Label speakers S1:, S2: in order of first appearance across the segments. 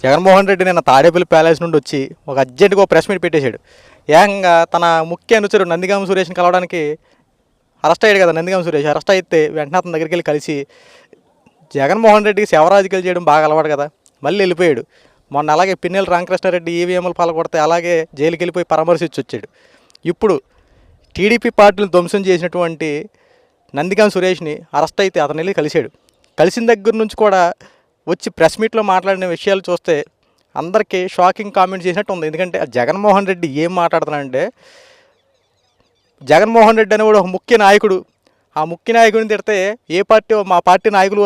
S1: జగన్మోహన్ రెడ్డి నిన్న తాడేపల్లి ప్యాలెస్ నుండి వచ్చి ఒక అర్జెంటుగా ప్రెస్ మీట్ పెట్టేశాడు. ఏకంగా తన ముఖ్య అనుచరుడు నందిగామ సురేష్ని కలవడానికి అరెస్ట్ అయ్యాడు కదా. నందిగామ సురేష్ అరెస్ట్ అయితే వెంటనే అతని దగ్గరికి వెళ్ళి కలిసి జగన్మోహన్ రెడ్డికి శవరాజకీయాలు చేయడం బాగా అలవాటు కదా, మళ్ళీ వెళ్ళిపోయాడు. మొన్న అలాగే పిన్నెల రామకృష్ణారెడ్డి ఈవీఎంలు పాల్గొడితే అలాగే జైలుకి వెళ్ళిపోయి పరామర్శించి వచ్చాడు. ఇప్పుడు టీడీపీ పార్టీని ధ్వంసం చేసినటువంటి నందిగామ సురేష్ని అరెస్ట్ అయితే అతను వెళ్ళి కలిశాడు. కలిసిన దగ్గర నుంచి కూడా వచ్చి ప్రెస్ మీట్లో మాట్లాడిన విషయాలు చూస్తే అందరికీ షాకింగ్ కామెంట్ చేసినట్టు ఉంది. ఎందుకంటే జగన్మోహన్ రెడ్డి ఏం మాట్లాడుతున్నాడంటే, జగన్మోహన్ రెడ్డి అనేవాడు ఒక ముఖ్య నాయకుడు. ఆ ముఖ్య నాయకుడిని తిడితే ఏ పార్టీ, మా పార్టీ నాయకులు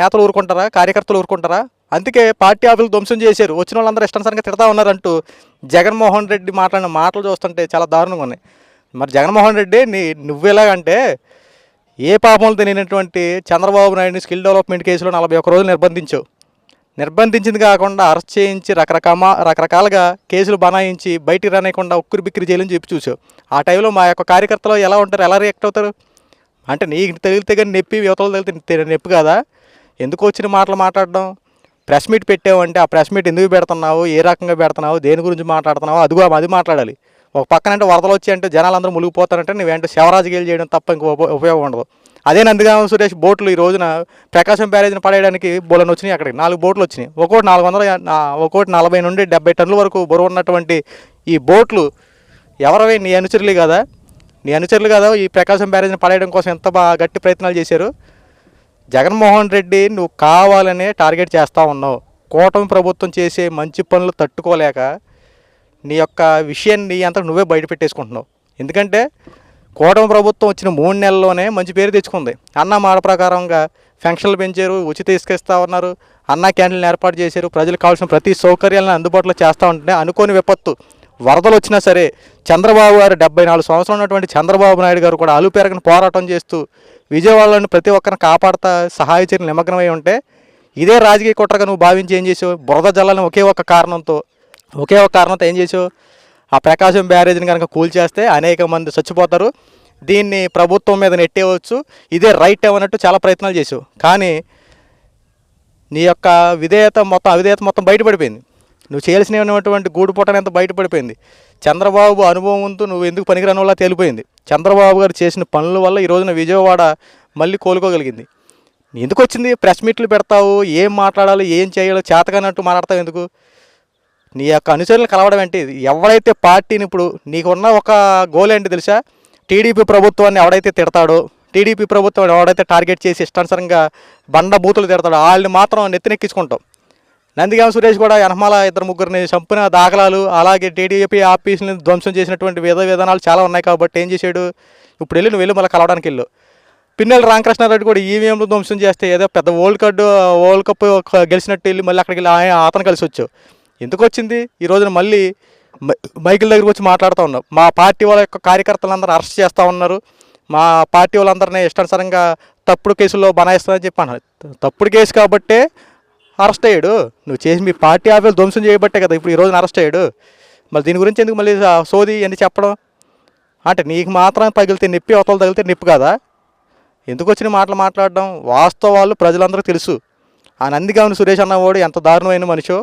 S1: నేతలు ఊరుకుంటారా, కార్యకర్తలు ఊరుకుంటారా? అందుకే పార్టీ ఆఫీసులు ధ్వంసం చేశారు, వచ్చిన వాళ్ళందరూ ఇష్టానుసారంగా తిడతా ఉన్నారంటూ జగన్మోహన్ రెడ్డి మాట్లాడిన మాటలు చూస్తుంటే చాలా దారుణంగా ఉన్నాయి. మరి జగన్మోహన్ రెడ్డి నువ్వెలాగంటే ఏ పాపంలో తెలియనటువంటి చంద్రబాబు నాయుడిని స్కిల్ డెవలప్మెంట్ కేసులో 41 రోజులు నిర్బంధించింది కాకుండా అరెస్ట్ చేయించి రకరకాలుగా కేసులు బనాయించి బయటికి రానియకుండా ఉక్కిరి బిక్కిరి చేయాలని చెప్పి చూసావు. ఆ టైంలో మా యొక్క కార్యకర్తలు ఎలా ఉంటారు, ఎలా రియాక్ట్ అవుతారు? అంటే నీకు తగిలితే కానీ నొప్పి, యువతలు తగిలితే నొప్పి కదా. ఎందుకు వచ్చిన మాటలు మాట్లాడడం? ప్రెస్ మీట్ పెట్టావంటే ఆ ప్రెస్ మీట్ ఎందుకు పెడుతున్నావు, ఏ రకంగా పెడుతున్నావు, దేని గురించి మాట్లాడుతున్నావు, అది మాట్లాడాలి. ఒక పక్కన అంటే వరదలు వచ్చి అంటే జనాలందరూ మునిగిపోతారంటే నువ్వేంటే శవరాజకీయాలు చేయడం తప్ప ఇంకో ఉపయోగం ఉండదు. అదే నందిగామ సురేష్ బోట్లు ఈ రోజున ప్రకాశం బ్యారేజ్ని పడేయడానికి బోలను వచ్చినాయి. అక్కడికి 4 బోట్లు వచ్చినాయి. ఒక్కోటి 40 నుండి 70 టన్నుల వరకు బరువు ఉన్నటువంటి ఈ బోట్లు ఎవరవి? నీ అనుచరులు కదా. ఈ ప్రకాశం బ్యారేజ్ని పడేయడం కోసం ఎంత బాగా గట్టి ప్రయత్నాలు చేశారు. జగన్మోహన్ రెడ్డి నువ్వు కావాలనే టార్గెట్ చేస్తూ ఉన్నావు. కూటమి ప్రభుత్వం చేసే మంచి పనులు తట్టుకోలేక నీ యొక్క విషయాన్ని నీ అంతా నువ్వే బయట పెట్టేసుకుంటున్నావు. ఎందుకంటే కూటమి ప్రభుత్వం వచ్చిన 3 నెలల్లోనే మంచి పేరు తెచ్చుకుంది. అన్న మాట ప్రకారంగా ఫంక్షన్లు పెంచారు, ఉచిత ఇసుకిస్తూ ఉన్నారు, అన్న క్యాంటీన్లు ఏర్పాటు చేశారు, ప్రజలకు కావాల్సిన ప్రతి సౌకర్యాలను అందుబాటులో చేస్తూ ఉంటే అనుకోని విపత్తు వరదలు వచ్చినా సరే చంద్రబాబు గారు 74 సంవత్సరాలు ఉన్నటువంటి చంద్రబాబు నాయుడు గారు కూడా అలుపెరగని పోరాటం చేస్తూ విజయవాడలోని ప్రతి ఒక్కరిని కాపాడుతా సహాయ చర్యలు నిమగ్నమై ఉంటే ఇదే రాజకీయ కుట్రగా నువ్వు భావించి ఏం చేసావు? బురద జల్లని ఒకే ఒక కారణంతో ఏం చేసావు? ఆ ప్రకాశం బ్యారేజ్ని కనుక కూల్చేస్తే అనేక మంది చచ్చిపోతారు, దీన్ని ప్రభుత్వం మీద నెట్టేయవచ్చు, ఇదే రైట్ అన్నట్టు చాలా ప్రయత్నాలు చేసావు. కానీ నీ యొక్క అవిధేయత మొత్తం బయటపడిపోయింది. నువ్వు చేయాల్సినటువంటి గూడుపుటనంత బయటపడిపోయింది. చంద్రబాబు అనుభవంతో నువ్వు ఎందుకు పనికిరాని వల్ల తేలిపోయింది. చంద్రబాబు గారు చేసిన పనుల వల్ల ఈ రోజున విజయవాడ మళ్ళీ కోలుకోగలిగింది. ఎందుకు వచ్చింది? ప్రెస్ మీట్లు పెడతావు, ఏం మాట్లాడాలి, ఏం చేయాలో చేతగానట్టు మాట్లాడతావు. ఎందుకు? నీ యొక్క అనుచరులు కలవడం ఏంటి? ఎవరైతే పార్టీని ఇప్పుడు నీకున్న ఒక గోల్ ఏంటి తెలుసా? టీడీపీ ప్రభుత్వాన్ని ఎవడైతే తిడతాడో, టీడీపీ ప్రభుత్వం ఎవడైతే టార్గెట్ చేసి ఇష్టానుసారంగా బండ బూతులు తిడతాడో వాళ్ళని మాత్రం నెత్తినెక్కించుకుంటాం. నందిగామ సురేష్ కూడా వెనమాల 2-3 చంపిన దాఖలాలు, అలాగే టీడీపీ ఆఫీసులను ధ్వంసం చేసినటువంటి విధానాలు చాలా ఉన్నాయి. కాబట్టి ఏం చేశాడు? ఇప్పుడు నువ్వు వెళ్ళి మళ్ళీ కలవడానికి వెళ్ళు. పిన్నెల రామకృష్ణారెడ్డి కూడా ఈవీఎంలు ధ్వంసం చేస్తే ఏదో పెద్ద వరల్డ్ కప్ గెలిచినట్టు వెళ్ళి మళ్ళీ అక్కడికి వెళ్ళి అతను కలిసి వచ్చావు. ఎందుకు వచ్చింది? ఈ రోజున మళ్ళీ మైకుల దగ్గరికి వచ్చి మాట్లాడుతూ ఉన్నావు. మా పార్టీ వాళ్ళ యొక్క కార్యకర్తలందరూ అరెస్ట్ చేస్తూ ఉన్నారు, మా పార్టీ వాళ్ళందరినీ ఇష్టానుసారంగా తప్పుడు కేసుల్లో బనాయిస్తారని చెప్పి అన్నారు. తప్పుడు కేసు కాబట్టే అరెస్ట్ అయ్యాడు. నువ్వు చేసి మీ పార్టీ ఆఫీసులు ధ్వంసం చేయబట్టే కదా ఇప్పుడు ఈ రోజున అరెస్ట్ అయ్యాడు. మళ్ళీ దీని గురించి ఎందుకు మళ్ళీ సోది అని చెప్పడం? అంటే నీకు మాత్రం తగిలితే నొప్పి, అవతలు తగిలితే నొప్పి కదా. ఎందుకు వచ్చిన మాటలు మాట్లాడడం? వాస్తవాలు ప్రజలందరికీ తెలుసు. ఆ నందిగామ సురేష్ అన్నవాడు ఎంత దారుణమైన మనిషో,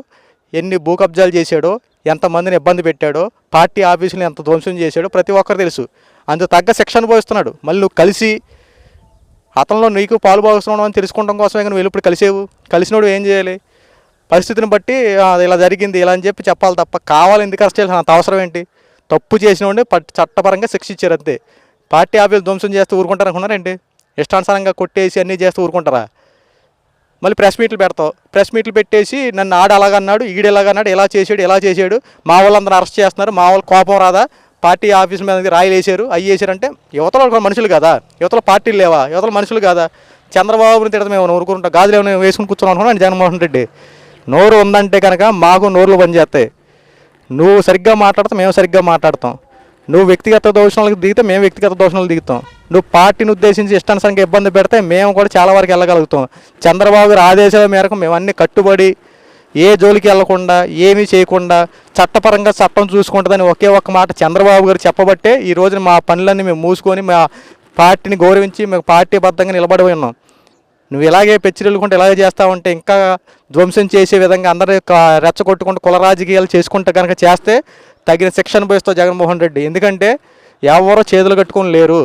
S1: ఎన్ని భూ కబ్జాలు చేశాడో, ఎంతమందిని ఇబ్బంది పెట్టాడో, పార్టీ ఆఫీసులు ఎంత ధ్వంసం చేశాడో ప్రతి ఒక్కరు తెలుసు. అందుకు తగ్గ శిక్ష అనుభవిస్తున్నాడు. మళ్ళీ నువ్వు కలిసి అతనిలో నీకు పాలు భాగస్తున్నావు అని తెలుసుకోవడం కోసమే నువ్వు వెళ్ళి ఇప్పుడు కలిసినోడు ఏం చేయాలి? పరిస్థితిని బట్టి ఇలా జరిగింది ఇలా అని చెప్పాలి తప్ప కావాలి ఎందుకు అరెస్ట్ చేయాల్సిన అంత అవసరం ఏంటి? తప్పు చేసినోడిని చట్టపరంగా శిక్ష ఇచ్చారు అంతే. పార్టీ ఆఫీసులు ధ్వంసం చేస్తూ ఊరుకుంటారనుకున్నారేంటి? ఇష్టానుసారంగా కొట్టేసి అన్నీ చేస్తూ ఊరుకుంటారా? మళ్ళీ ప్రెస్ మీట్లు పెడతావు. ప్రెస్ మీట్లు పెట్టేసి నన్ను అలాగన్నాడు, ఈడెలాగన్నాడు, ఎలా చేశాడు, మా వాళ్ళందరూ అరెస్ట్ చేస్తున్నారు, మా వాళ్ళు కోపం రాదా, పార్టీ ఆఫీస్ మీద రాయిలు వేసారు, అవి వేసారంటే యువతలో మనుషులు కదా, యువతల పార్టీలు లేవా, యువతల మనుషులు కాదా? చంద్రబాబుని తిడతా మేము ఊరుకుంటాం, గాజులు ఏమైనా వేసుకుని కూర్చొని అనుకున్నాను. జగన్మోహన్ రెడ్డి నోరు ఉందంటే కనుక మాకు నోరులు పనిచేస్తాయి. నువ్వు సరిగ్గా మాట్లాడతావు, మేము సరిగ్గా మాట్లాడతాం. నువ్వు వ్యక్తిగత దోషణలకు దిగితే మేము వ్యక్తిగత దోషణలు దిగుతాం. నువ్వు పార్టీని ఉద్దేశించి ఇష్టానుసారంగా ఇబ్బంది పెడితే మేము కూడా చాలా వరకు వెళ్ళగలుగుతాం. చంద్రబాబు గారి ఆదేశాల మేరకు మేము అన్నీ కట్టుబడి ఏ జోలికి వెళ్లకుండా ఏమీ చేయకుండా చట్టపరంగా చట్టం చూసుకుంటుందని ఒకే ఒక్క మాట చంద్రబాబు గారు చెప్పబట్టే ఈ రోజున మా పనులన్నీ మేము మూసుకొని మా పార్టీని గౌరవించి మేము పార్టీబద్ధంగా నిలబడి ఉన్నాం. నువ్వు ఇలాగే పెచ్చిరెళ్ళుకుంటూ ఇలాగే చేస్తా ఉంటే ఇంకా ధ్వంసం చేసే విధంగా అందరూ రెచ్చగొట్టుకుంటూ కుల రాజకీయాలు చేసుకుంటే కనుక చేస్తే తగిన శిక్ష అనుభవిస్తావు జగన్మోహన్ రెడ్డి. ఎందుకంటే ఎవరో చేతులు కట్టుకొని లేరు.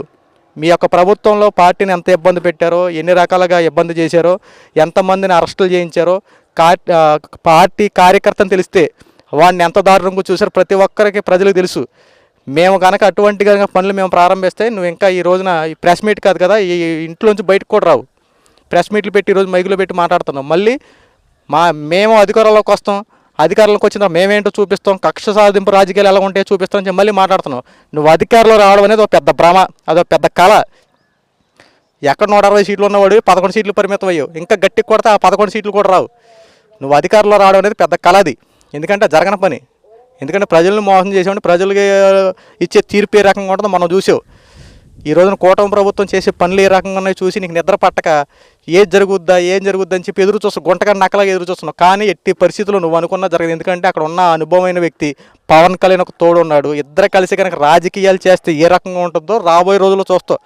S1: మీ యొక్క ప్రభుత్వంలో పార్టీని ఎంత ఇబ్బంది పెట్టారో, ఎన్ని రకాలుగా ఇబ్బంది చేశారో, ఎంతమందిని అరెస్టులు చేయించారో, పార్టీ కార్యకర్తను తెలిస్తే వాడిని ఎంత దారుణంగా చూశారో ప్రతి ఒక్కరికి ప్రజలకు తెలుసు. మేము కనుక అటువంటి కనుక పనులు మేము ప్రారంభిస్తే నువ్వు ఇంకా ఈ రోజున ఈ ప్రెస్ మీట్ కాదు కదా, ఈ ఇంట్లోంచి బయటకు కూడా రావు. ప్రెస్ మీట్లు పెట్టి ఈరోజు మైకులో పెట్టి మాట్లాడుతున్నాం. మళ్ళీ మేము అధికారంలోకి వస్తాం, అధికారంలోకి వచ్చిన మేమేంటో చూపిస్తాం, కక్ష సాధింపు రాజకీయాలు ఎలా ఉంటాయో చూపిస్తామని చెప్పి మళ్ళీ మాట్లాడుతున్నావు. నువ్వు అధికారంలో రావడం అనేది ఒక పెద్ద భ్రమ, అదొక పెద్ద కళ. ఎక్కడ 160 సీట్లు ఉన్నవాడు 11 సీట్లు పరిమితం అయ్యావు. ఇంకా గట్టికి కొడితే ఆ 11 సీట్లు కూడా రావు. నువ్వు అధికారంలో రావడం అనేది పెద్ద కళ అది. ఎందుకంటే జరగని పని. ఎందుకంటే ప్రజలను మోసం చేసేవాడిని ప్రజలకి ఇచ్చే తీర్పు ఏ రకంగా ఉంటుందో మనం చూసావు. ఈ రోజున కూటమి ప్రభుత్వం చేసే పనులు ఏ రకంగా ఉన్నాయో చూసి నీకు నిద్ర పట్టక ఏం జరుగుద్దా అని చెప్పి ఎదురు చూస్తావు, గుంటగా నక్కలాగా ఎదురు చూస్తున్నావు. కానీ ఎట్టి పరిస్థితుల్లో నువ్వు అనుకున్నా జరగదు. ఎందుకంటే అక్కడ ఉన్న అనుభవమైన వ్యక్తి పవన్ కళ్యాణ్ ఒక తోడు ఉన్నాడు. ఇద్దరు కలిసి కనుక రాజకీయాలు చేస్తే ఏ రకంగా ఉంటుందో రాబోయే రోజుల్లో చూస్తావు.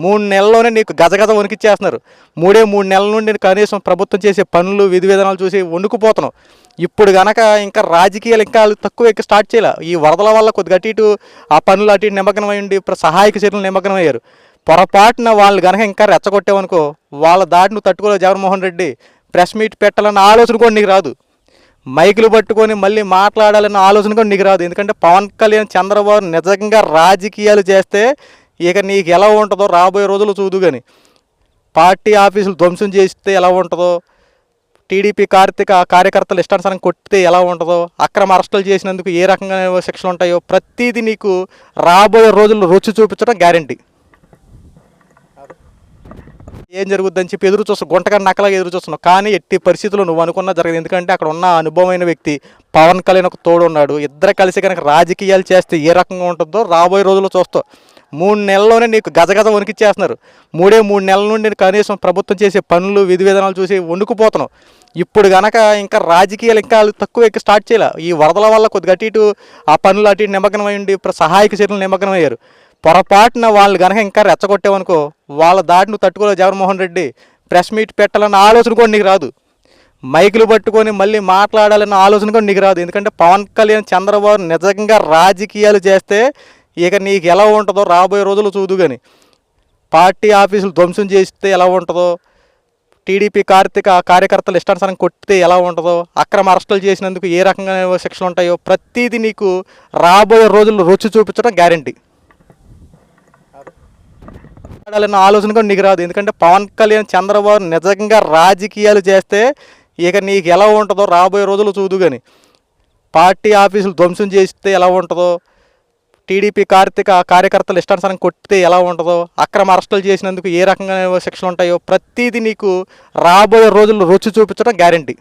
S1: 3 నెలల్లోనే నీకు గజగజ వణికిచ్చేస్తున్నారు. 3 నెలల నుండి నేను కనీసం ప్రభుత్వం చేసే పనులు విధి విధానాలు చూసి వణుకుపోతున్నావు. ఇప్పుడు కనుక ఇంకా రాజకీయాలు ఇంకా తక్కువ స్టార్ట్ చేయాలి. ఈ వరదల వల్ల కొద్దిగా అటు ఇటు ఆ పనులు అటు ఇటు నిమగ్నం అయ్యండి, ఇప్పుడు సహాయక చర్యలు నిమగ్నం అయ్యారు. పొరపాటున వాళ్ళు కనుక ఇంకా రెచ్చగొట్టావనుకో వాళ్ళ దాడి నువ్వు తట్టుకోలేవు జగన్మోహన్ రెడ్డి. ప్రెస్ మీట్ పెట్టాలన్న ఆలోచన కూడా నీకు రాదు. మైకులు పట్టుకొని మళ్ళీ మాట్లాడాలన్న ఆలోచన కూడా నీకు రాదు. ఎందుకంటే పవన్ కళ్యాణ్ చంద్రబాబు నిజంగా రాజకీయాలు చేస్తే ఇక నీకు ఎలా ఉంటుందో రాబోయే రోజులు చూదు. కానీ పార్టీ ఆఫీసులు ధ్వంసం చేస్తే ఎలా ఉంటుందో, టీడీపీ కార్యకర్తలు ఇష్టానుసారం కొట్టితే ఎలా ఉంటుందో, అక్రమ అరెస్టులు చేసినందుకు ఏ రకంగా శిక్షలు ఉంటాయో ప్రతిదీ నీకు రాబోయే రోజుల్లో రుచి చూపించడం గ్యారంటీ. ఏం జరుగుద్దని చెప్పి ఎదురు చూస్తావు, గుంటగా నక్కలాగా ఎదురు చూస్తున్నావు. కానీ ఎట్టి పరిస్థితుల్లో నువ్వు అనుకున్నా జరగదు. ఎందుకంటే అక్కడ ఉన్న అనుభవమైన వ్యక్తి పవన్ కళ్యాణ్ ఒక తోడు ఉన్నాడు. ఇద్దరు కలిసి కనుక రాజకీయాలు చేస్తే ఏ రకంగా ఉంటుందో రాబోయే రోజుల్లో చూస్తావు. 3 నెలల్లోనే నీకు గజగజ వణికిచ్చేస్తున్నారు. 3 నెలల నుండి నేను కనీసం ప్రభుత్వం చేసే పనులు విధి విధానాలు చూసి వణుకుపోతున్నావు. ఇప్పుడు కనుక ఇంకా రాజకీయాలు ఇంకా తక్కువ స్టార్ట్ చేయాలి. ఈ వరదల వల్ల కొద్దిగా అటు ఇటు ఆ పనులు అటు ఇటు నిమగ్నం అయ్యండి, ఇప్పుడు సహాయక చర్యలు నిమగ్నం అయ్యారు. పొరపాటున వాళ్ళు కనుక ఇంకా రెచ్చగొట్టావనుకో వాళ్ళ దాడి నువ్వు తట్టుకోలేవు జగన్మోహన్ రెడ్డి. ప్రెస్ మీట్ పెట్టాలన్న ఆలోచన కూడా నీకు రాదు. మైకులు పట్టుకొని మళ్ళీ మాట్లాడాలన్న ఆలోచన కూడా నీకు రాదు. ఎందుకంటే పవన్ కళ్యాణ్ చంద్రబాబు నిజంగా రాజకీయాలు చేస్తే ఇక నీకు ఎలా ఉంటుందో రాబోయే రోజులు చూదు. కానీ పార్టీ ఆఫీసులు ధ్వంసం చేస్తే ఎలా ఉంటుందో, టీడీపీ కార్యకర్తలు ఇష్టానుసారం కొట్టితే ఎలా ఉంటుందో, అక్రమ అరెస్టులు చేసినందుకు ఏ రకంగా శిక్షలు ఉంటాయో ప్రతిదీ నీకు రాబోయే రోజుల్లో రుచి చూపించడం గ్యారంటీ. మాట్లాడాలన్న ఆలోచన కూడా నీకు రాదు. ఎందుకంటే పవన్ కళ్యాణ్ చంద్రబాబు నిజంగా రాజకీయాలు చేస్తే ఇక నీకు ఎలా ఉంటుందో రాబోయే రోజులు చూదు. కానీ పార్టీ ఆఫీసులు ధ్వంసం చేస్తే ఎలా ఉంటుందో, టీడీపీ కార్యకర్తలు ఇష్టానుసారం కొట్టితే ఎలా ఉంటుందో, అక్రమ అరెస్టులు చేసినందుకు ఏ రకంగా శిక్షలు ఉంటాయో ప్రతిదీ నీకు రాబోయే రోజుల్లో రుచి చూపించడం గ్యారంటీ.